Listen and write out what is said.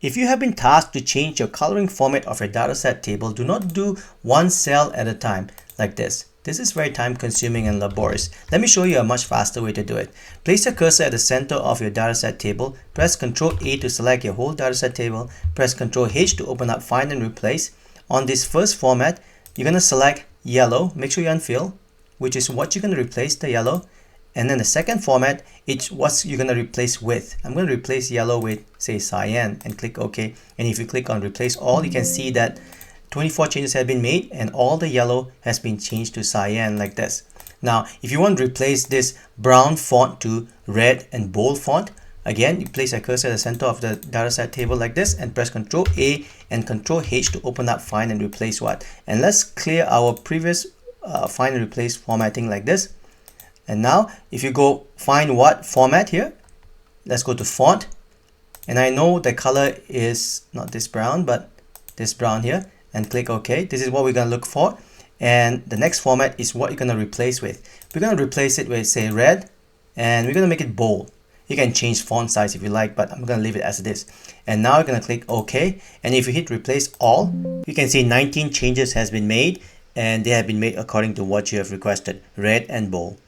If you have been tasked to change your coloring format of your dataset table, do not do one cell at a time like this. This is very time consuming and laborious. Let me show you a much faster way to do it. Place your cursor at the center of your dataset table, press Ctrl A to select your whole dataset table, press Ctrl H to open up Find and Replace. On this first format, you're going to select yellow, make sure you unfill, which is what you're going to replace the yellow. And then the second format, it's what you're going to replace with. I'm going to replace yellow with, say, cyan, and click OK. And if you click on replace all, you can see that 24 changes have been made and all the yellow has been changed to cyan like this. Now, if you want to replace this brown font to red and bold font, again, you place a cursor at the center of the dataset table like this and press Ctrl A and Ctrl H to open up Find and Replace What. And let's clear our previous Find and Replace formatting like this. And now, if you go Find What format here, let's go to Font. And I know the color is not this brown, but this brown here. And click OK. This is what we're going to look for. And the next format is what you're going to replace with. We're going to replace it with, say, red. And we're going to make it bold. You can change font size if you like, but I'm going to leave it as it is. And now we're going to click OK. And if you hit Replace All, you can see 19 changes has been made. And they have been made according to what you have requested, red and bold.